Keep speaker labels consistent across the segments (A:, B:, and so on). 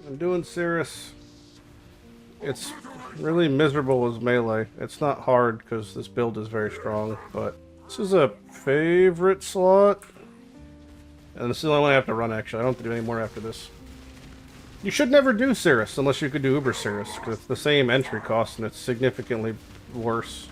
A: I'm doing Cirrus. It's really miserable as melee. It's not hard because this build is very strong, but this is a favorite slot. And this is the only one I have to run, actually. I don't have to do any more after this. You should never do Cirrus unless you could do Uber Cirrus, because it's the same entry cost and it's significantly worse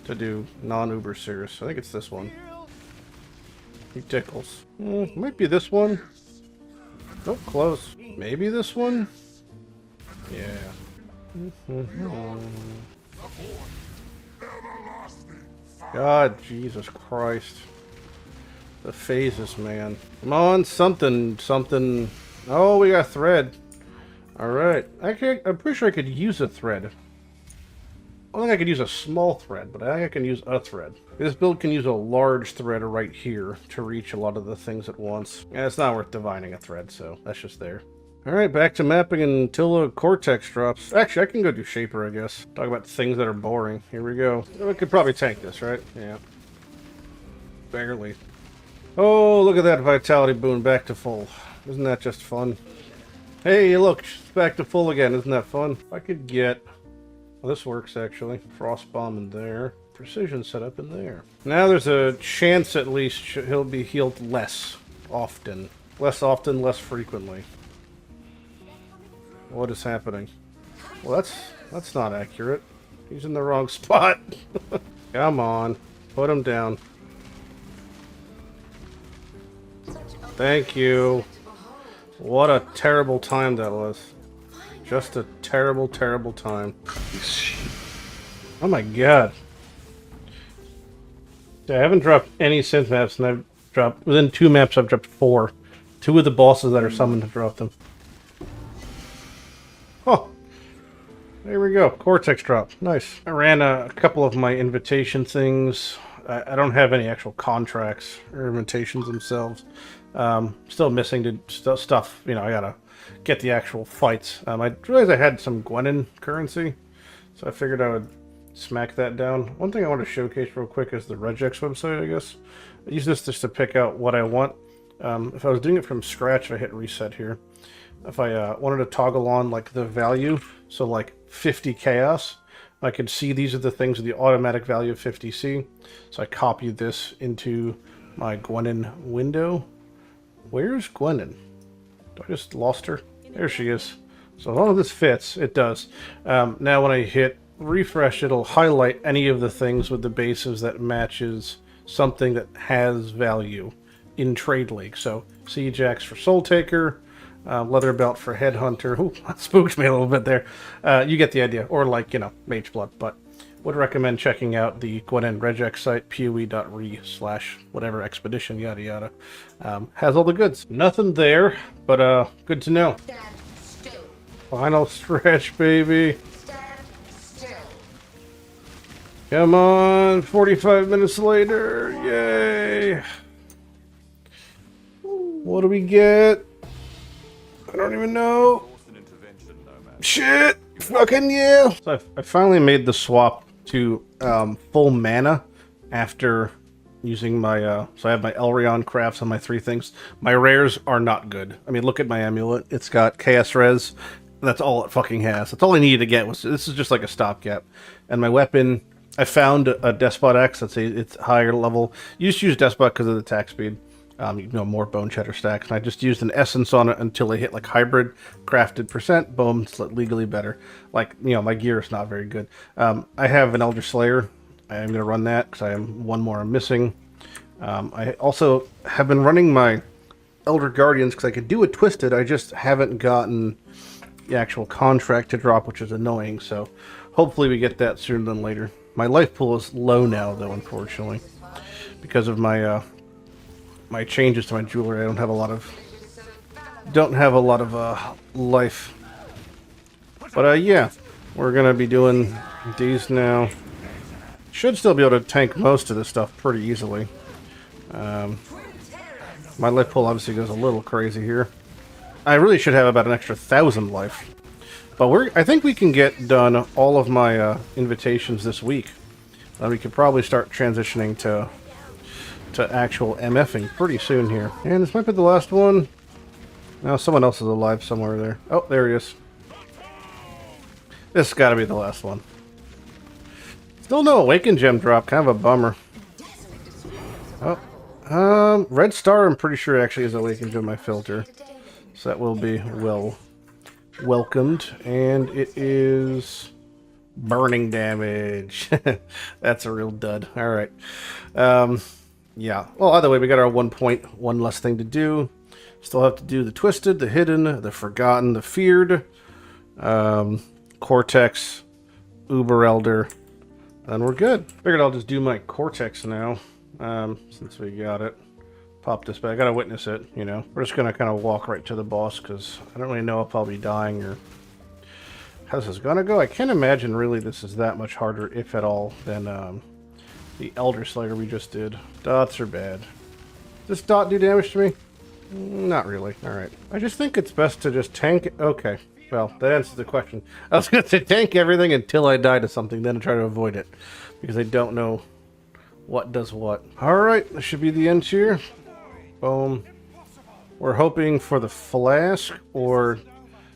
A: to do non-Uber Cirrus. I think it's this one. He tickles. Might be this one. Nope, close. Maybe this one? Yeah. God, Jesus Christ. The phases, man. Come on, something. Oh, we got thread. Alright. I'm pretty sure I could use a thread. I don't think I could use a small thread, but I think I can use a thread. This build can use a large thread right here to reach a lot of the things at once. And it's not worth divining a thread, so that's just there. Alright, back to mapping until a Cortex drops. Actually, I can go do Shaper, I guess. Talk about things that are boring. Here we go. We could probably tank this, right? Yeah. Barely. Oh, look at that Vitality boon back to full. Isn't that just fun? Hey, look, it's back to full again. Isn't that fun? If I could get... Well, this works, actually. Frost Bomb in there. Precision setup in there. Now there's a chance, at least, he'll be healed less often. Less often, less frequently. What is happening? Well, that's not accurate. He's in the wrong spot. Come on. Put him down. Thank you. What a terrible time that was. Just a terrible, terrible time. Oh my god. I haven't dropped any synth maps, and I've dropped... Within 2 maps, I've dropped 4. 2 of the bosses that are summoned have dropped them. Oh! There we go. Cortex drop. Nice. I ran a couple of my invitation things. I don't have any actual contracts or invitations themselves. Still missing stuff. You know, I gotta get the actual fights. I realized I had some Gwennen currency, so I figured I would smack that down. One thing I want to showcase real quick is the Regex website, I guess. I use this just to pick out what I want. If I was doing it from scratch, if I hit reset here, if I wanted to toggle on like the value, so like 50 chaos, I could see these are the things with the automatic value of 50C. So I copied this into my Gwennen window. Where's Gwennen? Do I just lost her? There she is. So as long as this fits, it does. Now when I hit refresh, it'll highlight any of the things with the bases that matches something that has value in Trade League. So Siege Axe for Soul Taker, Leather Belt for Headhunter. Ooh, that spooked me a little bit there. You get the idea. Or like, you know, Mage Blood. But would recommend checking out the Gwennen Regex site, poe.re/whatever expedition, yada yada. Has all the goods. Nothing there, but good to know. Final stretch, baby. Come on, 45 minutes later. Yay. What do we get? I don't even know. Shit! Fucking yeah! So I finally made the swap to full mana after using my... so I have my Elrion crafts on my 3 things. My rares are not good. I mean, look at my amulet. It's got Chaos Res. That's all it fucking has. That's all I needed to get. This is just like a stopgap. And my weapon... I found a Despot X. It's higher level. You just use Despot because of the attack speed. You know, more bone cheddar stacks. And I just used an essence on it until I hit like hybrid, crafted percent, boom, it's legally better. Like, you know, my gear is not very good. I have an Elder Slayer. I am going to run that because I am one more I'm missing. I also have been running my Elder Guardians because I could do a Twisted. I just haven't gotten the actual contract to drop, which is annoying. So hopefully we get that sooner than later. My life pool is low now, though, unfortunately, because of my my changes to my jewelry. I don't have a lot of life. But yeah, we're gonna be doing these now. Should still be able to tank most of this stuff pretty easily. My life pool obviously goes a little crazy here. I really should have about an extra 1,000 life. But I think we can get done all of my invitations this week. We could probably start transitioning to actual MFing pretty soon here. And this might be the last one. Now someone else is alive somewhere there. Oh, there he is. This has got to be the last one. Still no Awaken Gem drop. Kind of a bummer. Oh, Red Star I'm pretty sure actually is Awaken Gem my filter. So that will be well welcomed. And it is burning damage. That's a real dud. Alright. Yeah. Well, either way, we got our 1 point. One less thing to do. Still have to do the Twisted, the Hidden, the Forgotten, the Feared, Cortex, Uber Elder, and we're good. Figured I'll just do my Cortex now, since we got it. Pop this back. I gotta witness it, you know. We're just gonna kind of walk right to the boss, because I don't really know if I'll be dying or how this is gonna go. I can't imagine really this is that much harder, if at all, than the Elder Slayer we just did. Dots are bad. Does dot do damage to me? Not really. Alright. I just think it's best to just tank... Okay. Well, that answers the question. I was going to say tank everything until I die to something, then try to avoid it. Because I don't know what does what. Alright, that should be the end here. Boom. We're hoping for the Flask, or...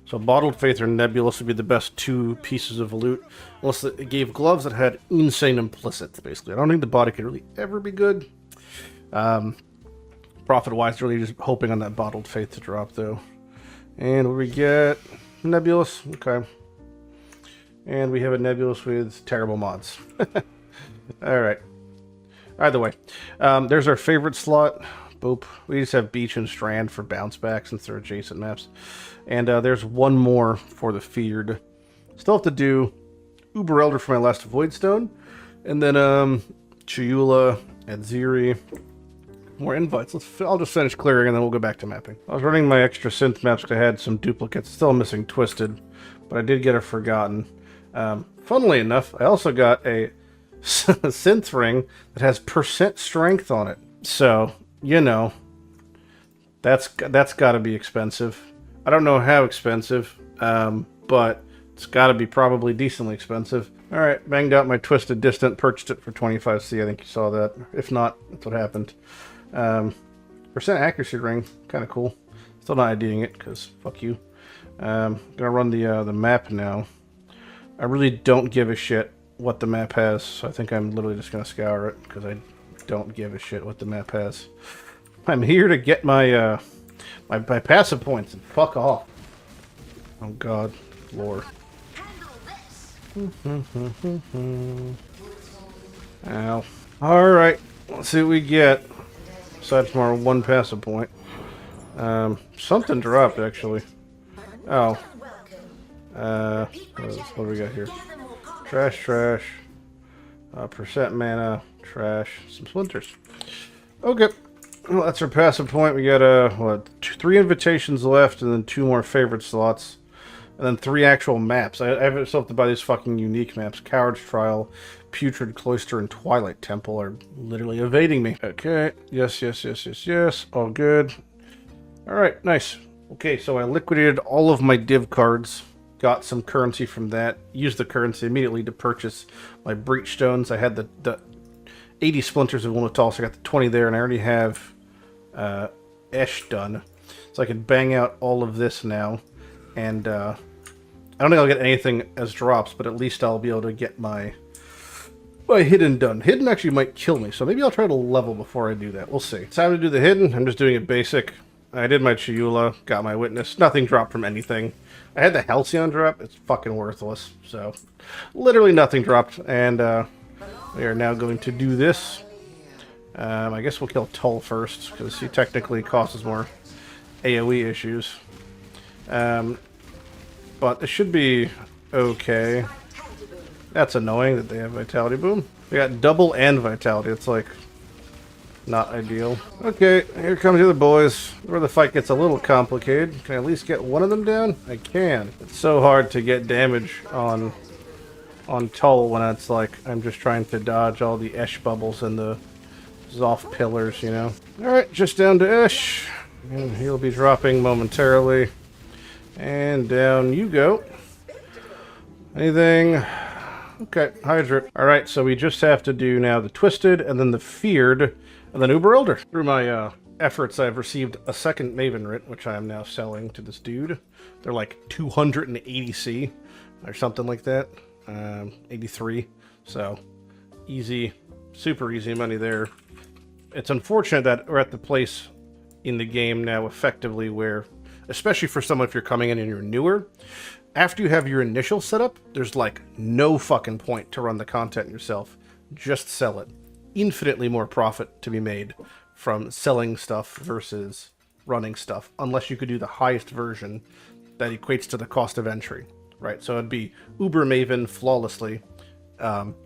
A: So Bottled Faith or Nebulous would be the best two pieces of loot. Unless it gave gloves that had insane implicits, basically. I don't think the body could really ever be good. Profit-wise, really just hoping on that Bottled Faith to drop, though. And what we get? Nebulous. Okay. And we have a Nebulous with terrible mods. Alright. Either way. There's our favorite slot. Boop. We just have Beach and Strand for bounce back since they're adjacent maps. And there's one more for the Feared. Still have to do Uber Elder for my last Void Stone. And then Chiula and Ziri. More invites. I'll just finish clearing and then we'll go back to mapping. I was running my extra synth maps because I had some duplicates. Still missing Twisted, but I did get a Forgotten. Funnily enough, I also got a synth ring that has % strength on it. So, you know, that's got to be expensive. I don't know how expensive, but it's got to be probably decently expensive. All right, banged out my Twisted Distant, purchased it for 25C. I think you saw that. If not, that's what happened. % accuracy ring, kind of cool. Still not IDing it because fuck you. Gonna run the map now. I really don't give a shit what the map has, so I think I'm literally just gonna scour it because I don't give a shit what the map has. I'm here to get my my passive points and fuck off. Oh god, lore. Ow. All right, let's see what we get. Aside from our one passive point. Something dropped, actually. Oh. What do we got here? Trash. % mana. Trash. Some splinters. Okay. Well, that's our passive point. We got, what, 3 invitations left, and then 2 more favorite slots. And then 3 actual maps. I have still have to buy these fucking unique maps. Coward's Trial, Putrid Cloister, and Twilight Temple are literally evading me. Okay. Yes. All good. Alright, nice. Okay, so I liquidated all of my div cards. Got some currency from that. Used the currency immediately to purchase my breach stones. I had the 80 splinters of Lunatal, so I got the 20 there, and I already have Esh done. So I can bang out all of this now. And I don't think I'll get anything as drops, but at least I'll be able to get my Hidden done. Hidden actually might kill me, so maybe I'll try to level before I do that. We'll see. Time to do the Hidden. I'm just doing it basic. I did my Chiula, got my Witness. Nothing dropped from anything. I had the Halcyon drop. It's fucking worthless. So, literally nothing dropped. And we are now going to do this. I guess we'll kill Tull first, because he technically causes more AoE issues. But it should be okay. That's annoying that they have Vitality Boom. We got double and Vitality. It's like not ideal. Okay, here comes the other boys. Where the fight gets a little complicated. Can I at least get one of them down? I can. It's so hard to get damage on Tull when it's like I'm just trying to dodge all the Esh bubbles and the Zoth pillars, you know. Alright, just down to Esh. And he'll be dropping momentarily. And down you go. Anything? Okay, Hydra. Alright, so we just have to do now the Twisted, and then the Feared, and then Uber Elder. Threw my efforts, I've received a second Maven writ, which I am now selling to this dude. They're like 280C or something like that. 83. So easy, super easy money there. It's unfortunate that we're at the place in the game now effectively where, especially for someone if you're coming in and you're newer, after you have your initial setup, there's like no fucking point to run the content yourself. Just sell it. Infinitely more profit to be made from selling stuff versus running stuff, unless you could do the highest version that equates to the cost of entry, right? So it'd be Uber Maven flawlessly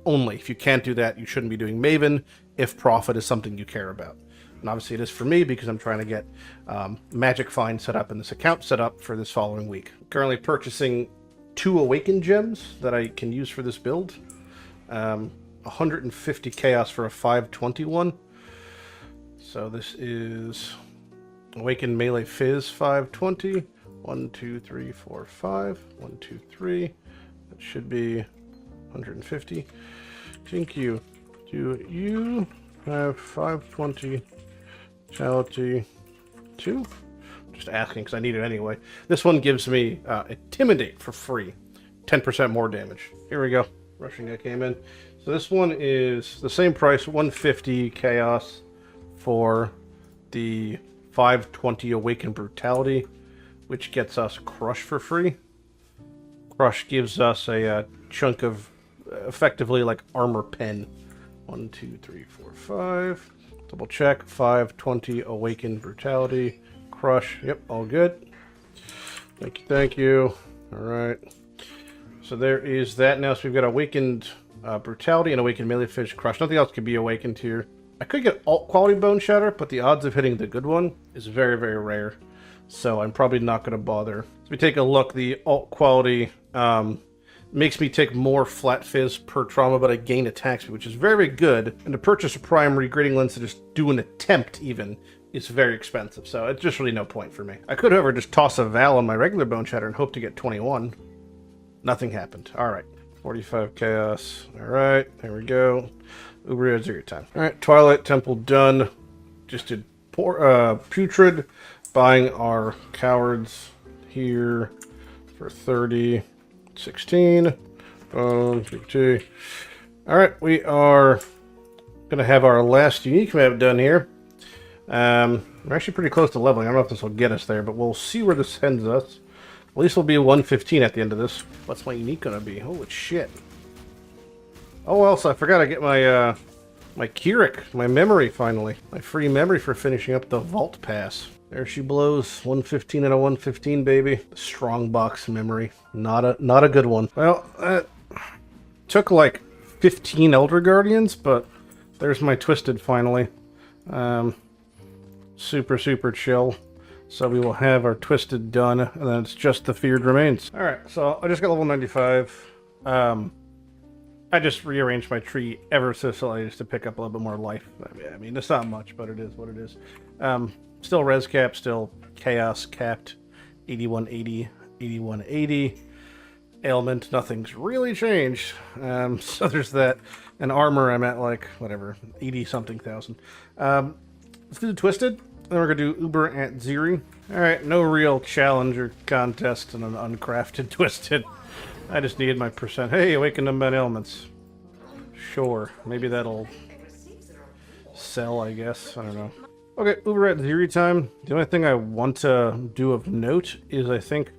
A: only. If you can't do that, you shouldn't be doing Maven if profit is something you care about. And obviously it is for me because I'm trying to get Magic Find set up and this account set up for this following week. Currently purchasing 2 Awakened gems that I can use for this build. 150 Chaos for a 521. So this is Awakened Melee Fizz 520. 1, 2, 3, 4, 5. 1, 2, 3. That should be 150. Thank you. Do you have 520 Vitality 2? Just asking because I need it anyway. This one gives me Intimidate for free. 10% more damage. Here we go. Rushing guy came in. So this one is the same price, 150 Chaos for the 520 Awakened Brutality, which gets us Crush for free. Crush gives us a chunk of effectively like armor pen. 1, 2, 3, 4, 5. Double check. 520 Awakened Brutality. Crush. Yep, all good. Thank you, thank you. Alright. So there is that now. So we've got Awakened Brutality and Awakened Melee Fish Crush. Nothing else could be awakened here. I could get alt quality Bone Shatter, but the odds of hitting the good one is very, very rare. So I'm probably not going to bother. So we take a look. The alt quality makes me take more flat fizz per trauma, but I gain attack speed, which is very, very good. And to purchase a primary grading lens to just do an attempt even is very expensive. So it's just really no point for me. I could, however, just toss a Val on my regular Bone Shatter and hope to get 21. Nothing happened. All right. 45 Chaos. All right. There we go. Uber 0 time. All right. Twilight Temple done. Just did Putrid. Buying our Cowards here for 30. 16. Boom. 50. All right. We are going to have our last unique map done here. We're actually pretty close to leveling. I don't know if this will get us there, but we'll see where this sends us. At least we'll be 115 at the end of this. What's my unique gonna be? Holy shit. Oh, else I forgot to get my my Keurig, my memory finally. My free memory for finishing up the Vault Pass. There she blows. 115 and a 115, baby. Strong box memory. Not a good one. Well, that took like 15 Elder Guardians, but there's my Twisted finally. Super, super chill. So we will have our Twisted done, and then it's just the Feared Remains. Alright, so I just got level 95. I just rearranged my tree ever so slightly just to pick up a little bit more life. I mean, it's not much, but it is what it is. Still res cap, still chaos capped. 8180, 8180. Ailment, nothing's really changed. So there's that. And armor, I'm at like, whatever, 80-something thousand. Let's do the Twisted. Then we're going to do Uber at 0. Alright, no real challenge or contest in an uncrafted Twisted. I just needed my percent. Hey, awaken them bad elements. Sure, maybe that'll sell, I guess. I don't know. Okay, Uber at 0 time. The only thing I want to do of note is I think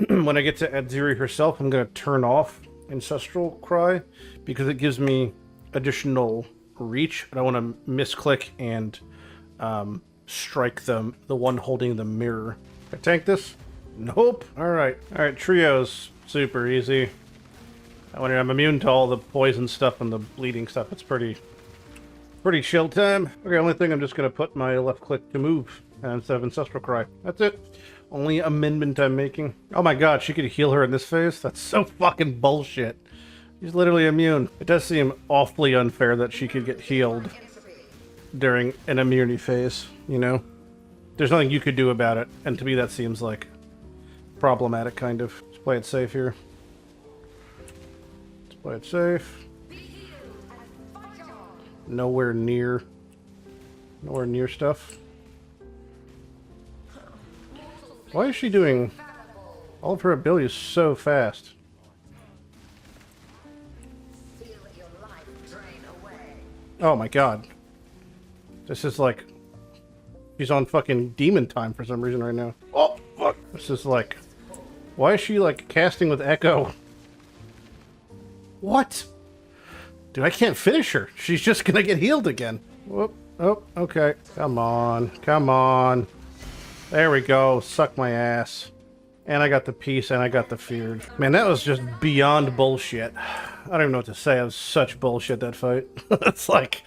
A: when I get to at 0 herself, I'm going to turn off Ancestral Cry because it gives me additional reach. I don't want to misclick and strike the one holding the mirror. I tank this? Nope. Alright. Alright, trios. Super easy. I'm immune to all the poison stuff and the bleeding stuff. It's pretty chill time. Okay, only thing I'm just going to put my left click to move instead of Ancestral Cry. That's it. Only amendment I'm making. Oh my god, she could heal her in this phase? That's so fucking bullshit. She's literally immune. It does seem awfully unfair that she could get healed during an immunity phase, you know? There's nothing you could do about it, and to me that seems like problematic, kind of. Let's play it safe here. Let's play it safe. Nowhere near stuff. Why is she doing... All of her abilities so fast? Oh my god. This is like... She's on fucking demon time for some reason right now. Oh, fuck. This is like... Why is she like casting with Echo? What? Dude, I can't finish her. She's just gonna get healed again. Whoop. Oh, okay. Come on. Come on. There we go. Suck my ass. And I got the peace and I got the feared. Man, that was just beyond bullshit. I don't even know what to say. It was such bullshit, that fight. It's like,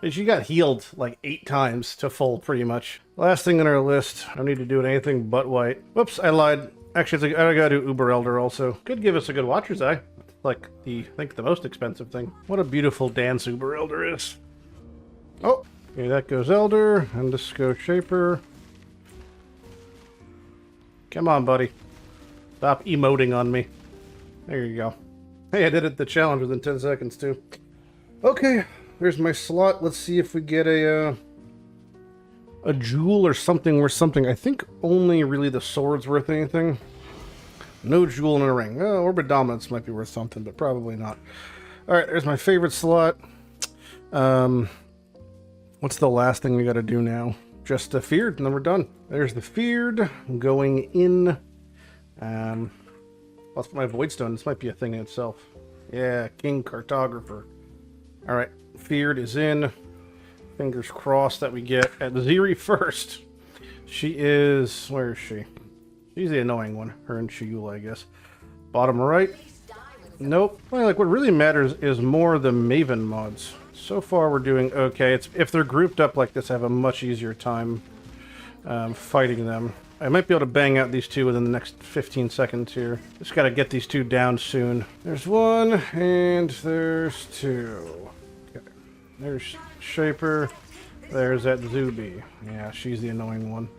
A: she got healed like 8 times to full, pretty much. Last thing on our list. I don't need to do anything but white. Whoops, I lied. Actually, I gotta do Uber Elder also. Could give us a good Watcher's Eye. Like, I think the most expensive thing. What a beautiful dance Uber Elder is. Oh, okay, that goes Elder, and this goes Shaper. Come on, buddy. Stop emoting on me. There you go. Hey, I did it the challenge within 10 seconds, too. Okay, there's my slot. Let's see if we get a jewel or something worth something. I think only really the sword's worth anything. No jewel in a ring. Oh, Orbit Dominance might be worth something, but probably not. Alright, there's my favorite slot. What's the last thing we gotta do now? Just the feared, and then we're done. There's the feared going in. Let's put my Voidstone. This might be a thing in itself. Yeah, King Cartographer. Alright, feared is in. Fingers crossed that we get at Ziri first. She is... Where is she? She's the annoying one. Her and Shiula, I guess. Bottom right. Nope. Well, like, what really matters is more the Maven mods. So far, we're doing okay. It's if they're grouped up like this, I have a much easier time fighting them. I might be able to bang out these two within the next 15 seconds here. Just gotta get these two down soon. There's one, and there's two. Okay. There's Shaper. There's that Zubi. Yeah, she's the annoying one.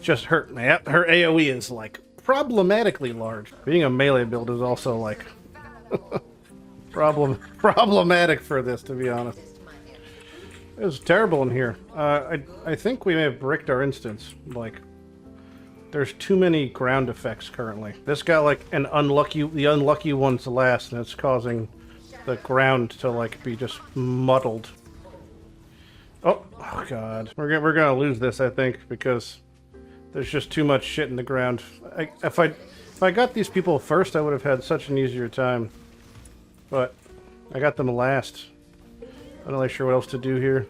A: Just her, yeah, her AoE is like problematically large. Being a melee build is also like problematic for this, to be honest. It was terrible in here. I think we may have bricked our instance. Like, there's too many ground effects currently. This got like the unlucky ones last, and it's causing the ground to like be just muddled. Oh god, we're gonna lose this, I think, because there's just too much shit in the ground. If I got these people first, I would have had such an easier time. But I got them last. I'm not really sure what else to do here.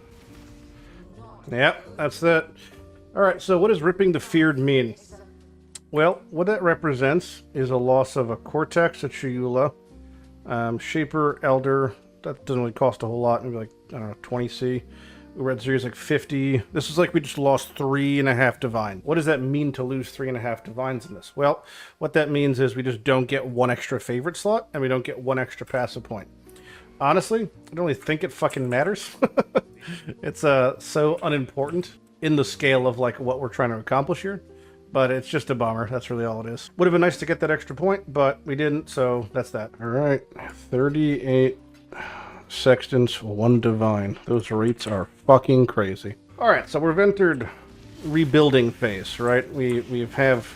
A: Yep, that's that. Alright, so what does ripping the feared mean? Well, what that represents is a loss of a Cortex, a Shiula, Shaper, Elder. That doesn't really cost a whole lot, maybe like, I don't know, 20C. Red Series like 50. This is like we just lost 3.5 Divine. What does that mean to lose 3.5 Divines in this? Well, what that means is we just don't get 1 extra favorite slot, and we don't get 1 extra passive point. Honestly, I don't really think it fucking matters. It's so unimportant in the scale of like what we're trying to accomplish here. But it's just a bummer. That's really all it is. Would have been nice to get that extra point, but we didn't, so that's that. Alright, 38 Sextants, 1 Divine. Those rates are fucking crazy. Alright, so we've entered rebuilding phase, right? We have,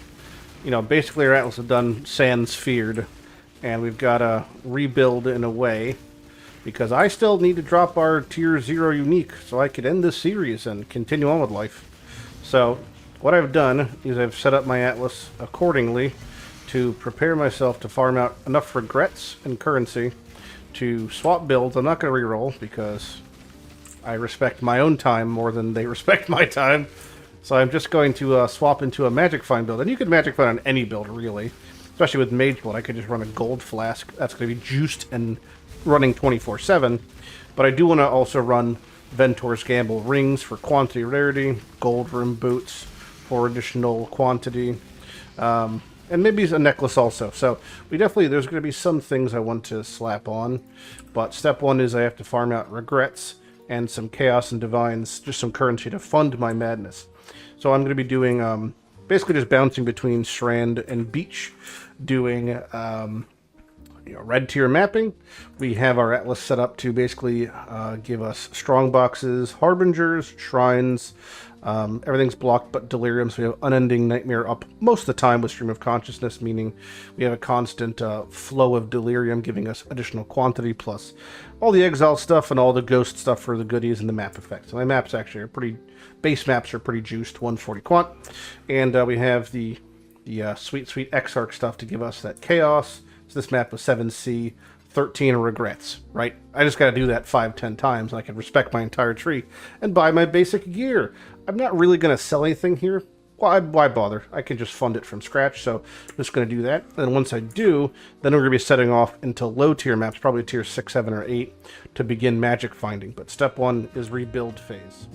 A: you know, basically our Atlas have done Sans Feared, and we've got to rebuild in a way, because I still need to drop our Tier 0 unique so I could end this series and continue on with life. So, what I've done is I've set up my Atlas accordingly to prepare myself to farm out enough regrets and currency to swap builds. I'm not going to reroll because I respect my own time more than they respect my time. So I'm just going to swap into a Magic Find build. And you could Magic Find on any build, really. Especially with Mage build. I could just run a Gold Flask. That's going to be juiced and running 24/7. But I do want to also run Ventor's Gamble rings for quantity rarity, Gold Room boots for additional quantity, and maybe a necklace also. So we definitely, there's going to be some things I want to slap on. But step 1 is I have to farm out regrets and some chaos and divines, just some currency to fund my madness. So I'm going to be doing basically just bouncing between Strand and Beach, doing red tier mapping, we have our atlas set up to basically give us strong boxes, harbingers, shrines. Everything's blocked but delirium, so we have unending nightmare up most of the time with stream of consciousness, meaning we have a constant flow of delirium giving us additional quantity, plus all the exile stuff and all the ghost stuff for the goodies and the map effects. So my maps actually are base maps are pretty juiced, 140 quant, and we have the sweet Exarch stuff to give us that chaos. So this map was 7C, 13 regrets, right? I just got to do that 5-10 times, and I can respect my entire tree and buy my basic gear. I'm not really going to sell anything here. Why bother? I can just fund it from scratch, so I'm just going to do that. And once I do, then we're going to be setting off into low tier maps, probably tier 6, 7, or 8, to begin magic finding. But step 1 is rebuild phase.